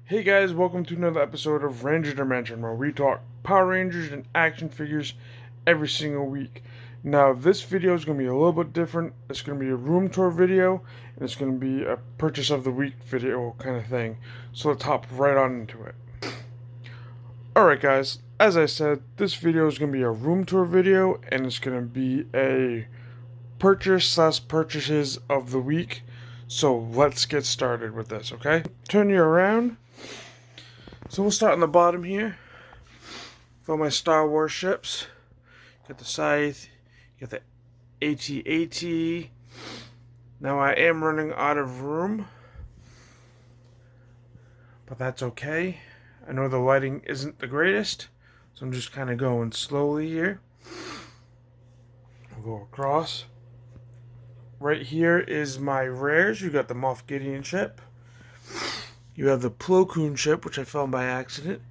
Hey guys, welcome to another episode of Ranger Dimension, where we talk Power Rangers and action figures every single week. Now, this video is going to be a little bit different. It's going to be a room tour video, and it's going to be a purchase of the week video kind of thing. So let's hop right on into it. Alright guys, as I said, this video is going to be a room tour video, and it's going to be a purchases of the week. So let's get started with this, okay? Turn you around. So we'll start on the bottom here. For my Star Wars ships. Got the Scythe. Got the AT-AT. Now I am running out of room. But that's okay. I know the lighting isn't the greatest. So I'm just kind of going slowly here. I'll go across. Right here is my rares. You got the Moff Gideon ship. You have the Plo Koon ship, which I found by accident.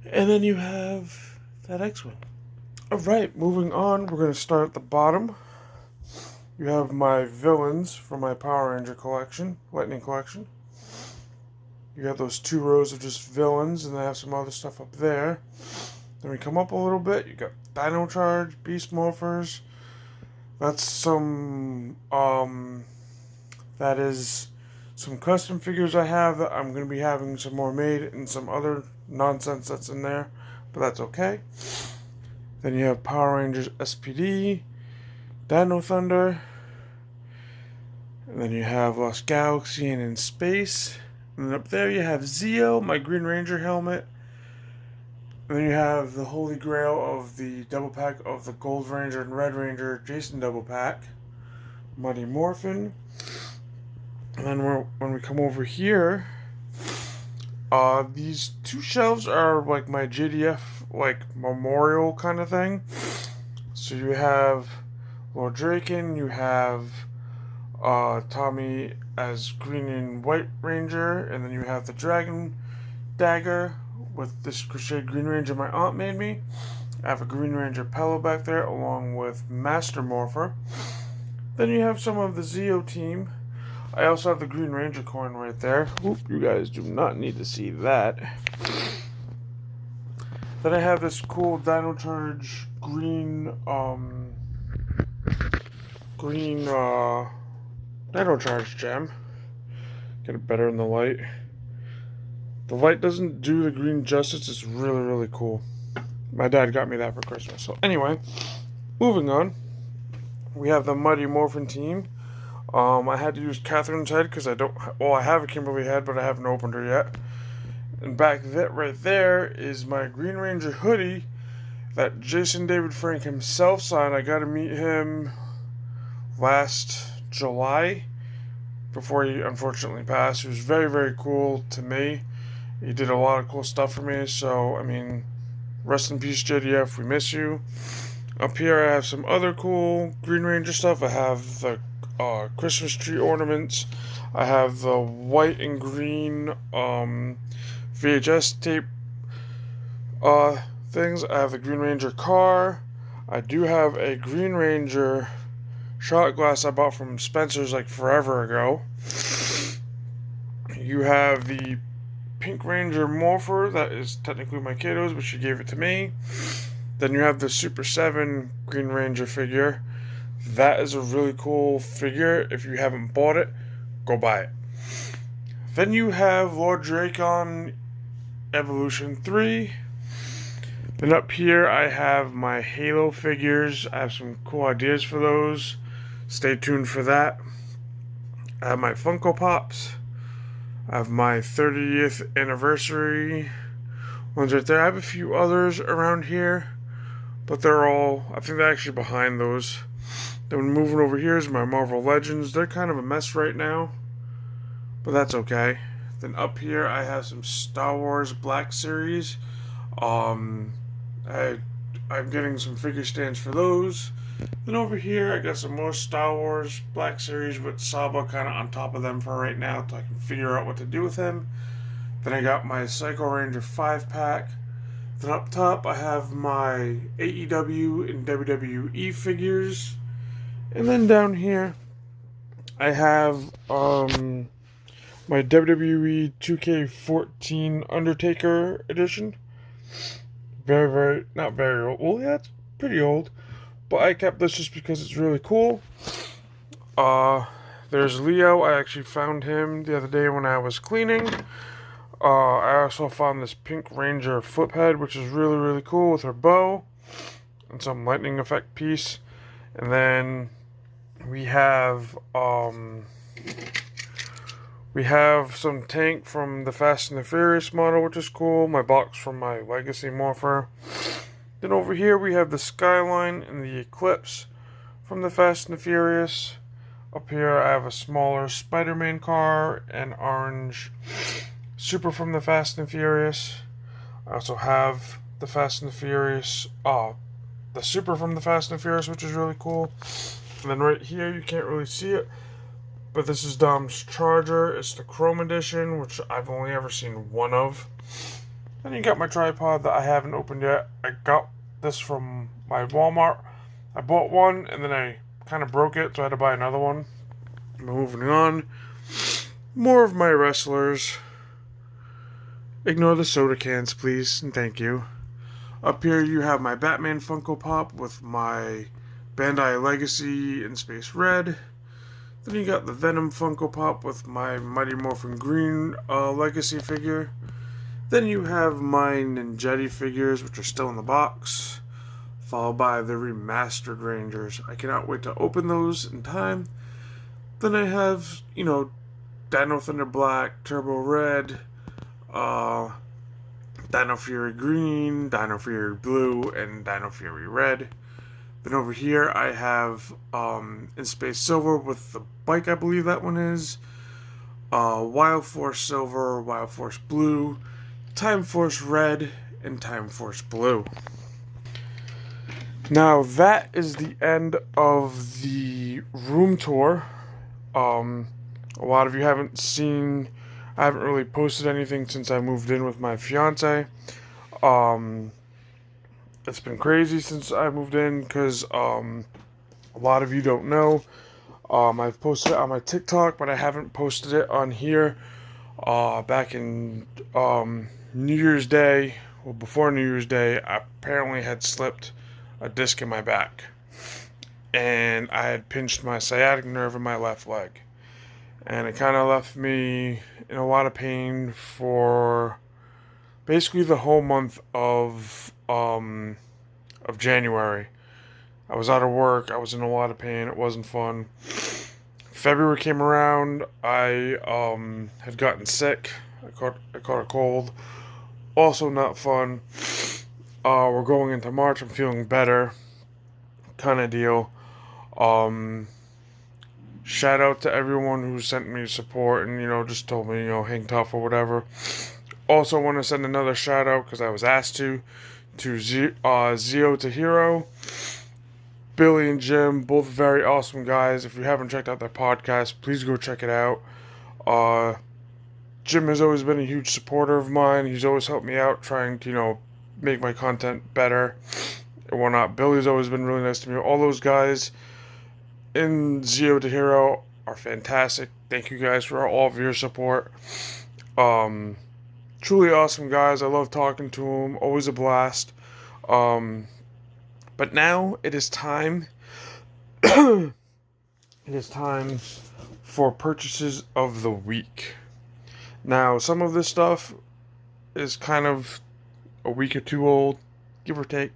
And then you have that X-Wing. Alright, moving on, we're going to start at the bottom. You have my villains from my Power Ranger collection, Lightning collection. You have those two rows of just villains, and I have some other stuff up there. Then we come up a little bit, you got Dino Charge, Beast Morphers. That's some, that is some custom figures I have that I'm going to be having some more made, and some other nonsense that's in there, but that's okay. Then you have Power Rangers SPD, Dino Thunder, and then you have Lost Galaxy and In Space, and then up there you have Zeo, my Green Ranger helmet, and then you have the Holy Grail of the double pack of the Gold Ranger and Red Ranger Jason double pack, Mighty Morphin. And then when we come over here, these two shelves are like my JDF like memorial kind of thing. So you have Lord Draken, you have Tommy as Green and White Ranger, and then you have the Dragon Dagger with this Crusade Green Ranger my aunt made me. I have a Green Ranger Pello back there along with Master Morpher. Then you have some of the Zeo team. I also have the Green Ranger coin right there. Oop, you guys do not need to see that. Then I have this cool Dino Charge green Dino Charge gem. Get it better in the light. The light doesn't do the green justice. It's really, really cool. My dad got me that for Christmas. So anyway, moving on. We have the Mighty Morphin team. I had to use Catherine's head because I have a Kimberly head, but I haven't opened her yet. And back right there is my Green Ranger hoodie that Jason David Frank himself signed. I got to meet him last July before he unfortunately passed. He was very, very cool to me. He did a lot of cool stuff for me. So, I mean, rest in peace, JDF. We miss you. Up here, I have some other cool Green Ranger stuff. I have the Christmas tree ornaments. I have the white and green VHS tape things. I have the Green Ranger car. I do have a Green Ranger shot glass I bought from Spencer's like forever ago. You have the Pink Ranger Morpher. That is technically my kiddo's, but she gave it to me. Then you have the Super 7 Green Ranger figure. That is a really cool figure. If you haven't bought it, go buy it. Then you have Lord Draken Evolution 3. Then up here I have my Halo figures. I have some cool ideas for those. Stay tuned for that. I have my Funko Pops. I have my 30th anniversary ones right there. I have a few others around here, but they're all, I think they're actually behind those. Then moving over here is my Marvel Legends. They're kind of a mess right now, but that's okay. Then up here I have some Star Wars Black Series. I'm getting some figure stands for those. Then over here I got some more Star Wars Black Series with Saba kind of on top of them for right now, so I can figure out what to do with him. Then I got my Psycho Ranger 5-pack. Then up top I have my AEW and WWE figures. And then down here I have my WWE 2K14 Undertaker edition. Not very old. Well, yeah, it's pretty old. But I kept this just because it's really cool. Uh, there's Leo. I actually found him the other day when I was cleaning. I also found this Pink Ranger flip head, which is really, really cool with her bow and some lightning effect piece. And then we have some tank from the Fast and the Furious model, which is cool. My box from my Legacy Morpher. Then over here we have the Skyline and the Eclipse from the Fast and the Furious. Up here I have a smaller Spider-Man car, an orange Super from the Fast and Furious. I also have the Fast and the Furious, the Super from the Fast and the Furious, which is really cool. And then right here, you can't really see it, but this is Dom's Charger. It's the Chrome Edition, which I've only ever seen one of. Then you got my tripod that I haven't opened yet. I got this from my Walmart. I bought one, and then I kind of broke it, so I had to buy another one. Moving on. More of my wrestlers. Ignore the soda cans, please, and thank you. Up here you have my Batman Funko Pop with my Bandai Legacy in Space Red. Then you got the Venom Funko Pop with my Mighty Morphin Green Legacy figure. Then you have my Ninjetti figures, which are still in the box, followed by the Remastered Rangers. I cannot wait to open those in time. Then I have, Dino Thunder Black, Turbo Red, Dino Fury Green, Dino Fury Blue, and Dino Fury Red. Then over here I have In Space Silver with the bike, I believe that one is. Wild Force Silver, Wild Force Blue, Time Force Red, and Time Force Blue. Now that is the end of the room tour. A lot of you haven't seen, I haven't really posted anything since I moved in with my fiance. It's been crazy since I moved in because a lot of you don't know. I've posted it on my TikTok, but I haven't posted it on here. Back in New Year's Day, well, before New Year's Day, I apparently had slipped a disc in my back, and I had pinched my sciatic nerve in my left leg, and it kind of left me in a lot of pain for basically the whole month of January. I was out of work. I was in a lot of pain. It wasn't fun. February came around. I had gotten sick. I caught a cold. Also not fun. We're going into March. I'm feeling better. Kind of deal. Shout out to everyone who sent me support and just told me hang tough or whatever. Also want to send another shout out because I was asked to Zio to Hero. Billy and Jim, both very awesome guys. If you haven't checked out their podcast, please go check it out. Jim has always been a huge supporter of mine. He's always helped me out trying to, make my content better and whatnot. Billy's always been really nice to me. All those guys in Zio to Hero are fantastic. Thank you guys for all of your support. Truly awesome guys. I love talking to them. Always a blast. But now it is time. It is time for purchases of the week. Now, some of this stuff is kind of a week or two old, give or take.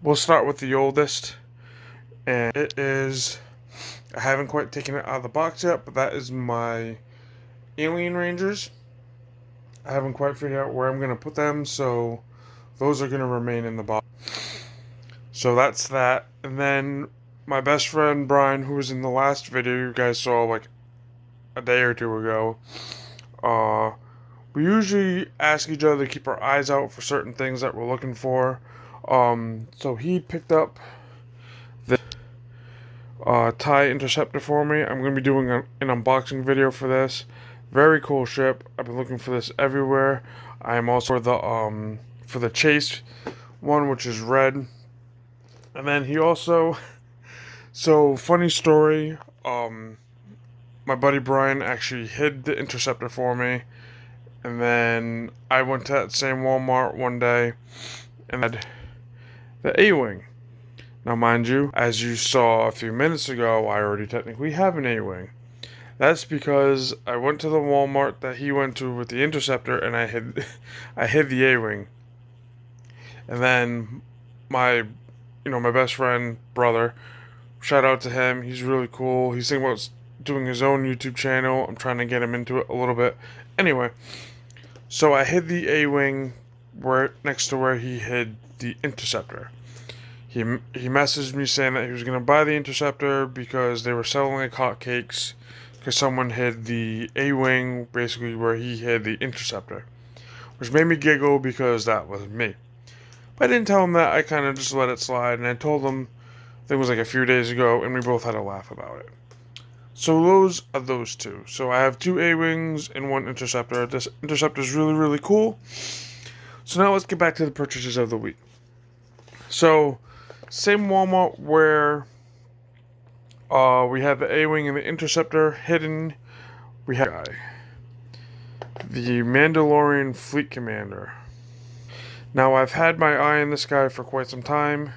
We'll start with the oldest, and it is, I haven't quite taken it out of the box yet, but that is my Alien Rangers. I haven't quite figured out where I'm going to put them, so those are going to remain in the box. So that's that. And then my best friend Brian, who was in the last video you guys saw like a day or two ago, we usually ask each other to keep our eyes out for certain things that we're looking for. So he picked up the TIE Interceptor for me. I'm going to be doing an unboxing video for this. Very cool ship. I've been looking for this everywhere. I am also for the Chase one, which is red. And then he also, so funny story, my buddy Brian actually hid the Interceptor for me. And then I went to that same Walmart one day and had the A-Wing. Now, mind you, as you saw a few minutes ago, I already technically have an A-Wing. That's because I went to the Walmart that he went to with the Interceptor, and I hid, I hid the A-Wing. And then my best friend, brother, shout out to him. He's really cool. He's thinking about doing his own YouTube channel. I'm trying to get him into it a little bit. Anyway, so I hid the A-Wing next to where he hid the Interceptor. He messaged me saying that he was going to buy the Interceptor because they were selling like hotcakes because someone hid the A-Wing basically where he hid the Interceptor, which made me giggle because that was me. But I didn't tell him that. I kind of just let it slide, and I told him I think it was like a few days ago, and we both had a laugh about it. So those are those two. So I have 2 A-Wings and 1 Interceptor. This Interceptor is really, really cool. So now let's get back to the purchases of the week. So, same Walmart where we had the A-Wing and the Interceptor hidden. We had the Mandalorian Fleet Commander. Now, I've had my eye on this guy for quite some time.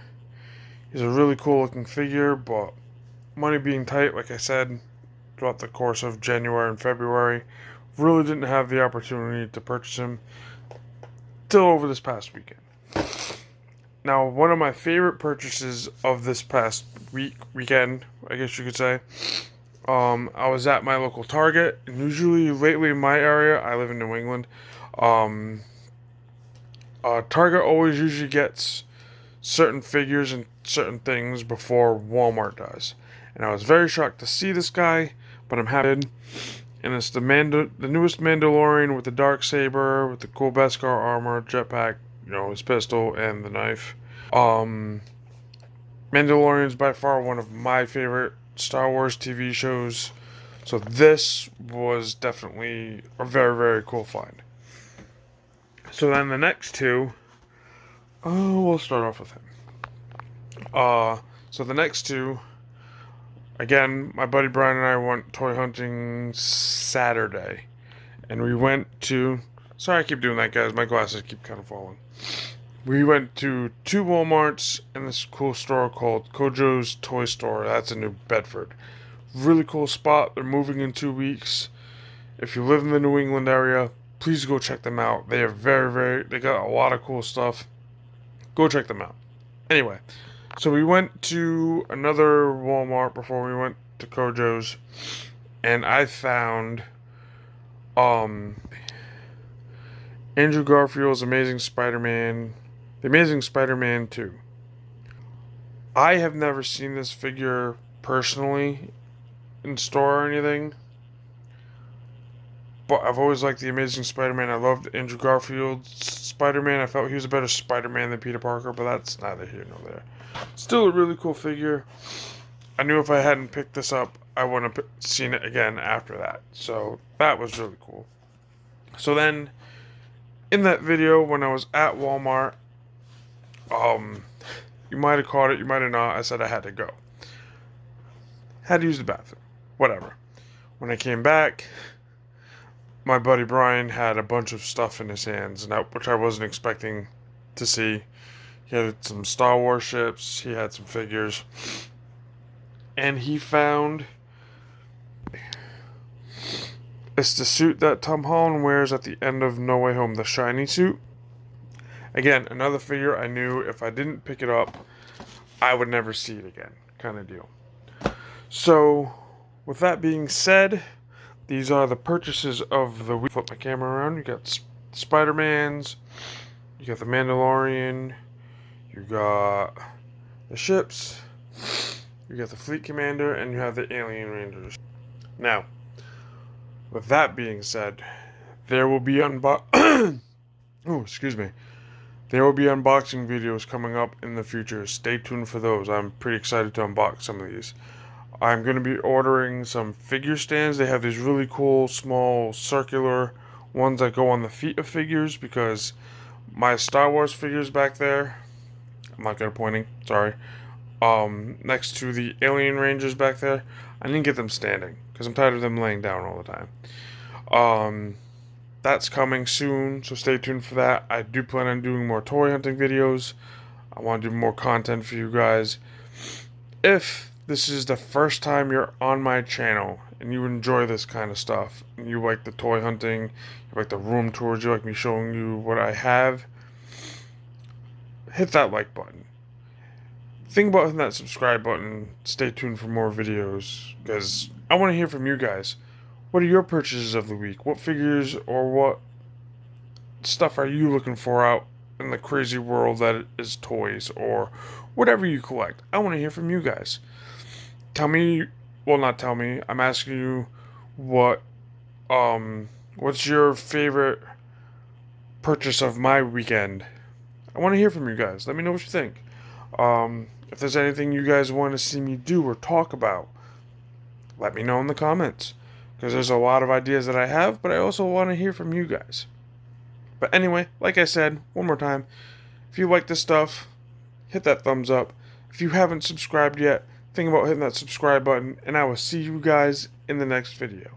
He's a really cool looking figure, but money being tight, like I said, throughout the course of January and February, really didn't have the opportunity to purchase him till over this past weekend. Now, one of my favorite purchases of this past weekend, I guess you could say, I was at my local Target, and usually lately in my area, I live in New England, Target always usually gets certain figures and certain things before Walmart does. And I was very shocked to see this guy, but I'm happy. And it's the newest Mandalorian with the Darksaber, with the cool Beskar armor, jetpack, his pistol, and the knife. Mandalorian's by far one of my favorite Star Wars TV shows. So this was definitely a very, very cool find. So then the next two, we'll start off with him. So the next two, again, my buddy Brian and I went toy hunting Saturday. And we went to, sorry I keep doing that, guys, my glasses keep kind of falling. We went to 2 Walmarts and this cool store called Kojo's Toy Store. That's in New Bedford. Really cool spot. They're moving in 2 weeks. If you live in the New England area, please go check them out. They are they got a lot of cool stuff. Go check them out. Anyway, so we went to another Walmart before we went to Kojo's, and I found Andrew Garfield's Amazing Spider-Man, The Amazing Spider-Man 2. I have never seen this figure personally in store or anything, but I've always liked The Amazing Spider-Man. I loved Andrew Garfield's Spider-Man. I felt he was a better Spider-Man than Peter Parker, but that's neither here nor there. Still a really cool figure. I knew if I hadn't picked this up, I wouldn't have seen it again after that. So that was really cool. So then, in that video, when I was at Walmart, you might have caught it, you might have not. I said I had to go. Had to use the bathroom. Whatever. When I came back, my buddy Brian had a bunch of stuff in his hands, which I wasn't expecting to see. He had some Star Wars ships, he had some figures, and he found, it's the suit that Tom Holland wears at the end of No Way Home, the shiny suit. Again, another figure I knew if I didn't pick it up, I would never see it again, kind of deal. So, with that being said, these are the purchases of the week. Flip my camera around. You got Spider-Mans, you got the Mandalorian, you got the ships, you got the Fleet Commander, and you have the Alien Rangers. Now, with that being said, there will be There will be unboxing videos coming up in the future. Stay tuned for those. I'm pretty excited to unbox some of these. I'm going to be ordering some figure stands. They have these really cool, small, circular ones that go on the feet of figures, because my Star Wars figures back there, I'm not good at pointing, sorry, next to the Alien Rangers back there. I need to get them standing because I'm tired of them laying down all the time. That's coming soon, so stay tuned for that. I do plan on doing more toy hunting videos. I want to do more content for you guys. If this is the first time you're on my channel and you enjoy this kind of stuff, and you like the toy hunting, you like the room tours, you like me showing you what I have, hit that like button. Think about hitting that subscribe button. Stay tuned for more videos because I want to hear from you guys. What are your purchases of the week? What figures or what stuff are you looking for out in the crazy world that is toys or whatever you collect? I want to hear from you guys. Tell me, well, not tell me. I'm asking you what what's your favorite purchase of my weekend? I want to hear from you guys. Let me know what you think. If there's anything you guys want to see me do or talk about, let me know in the comments. Because there's a lot of ideas that I have, but I also want to hear from you guys. But anyway, like I said, one more time, if you like this stuff, hit that thumbs up. If you haven't subscribed yet, think about hitting that subscribe button, and I will see you guys in the next video.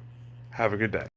Have a good day.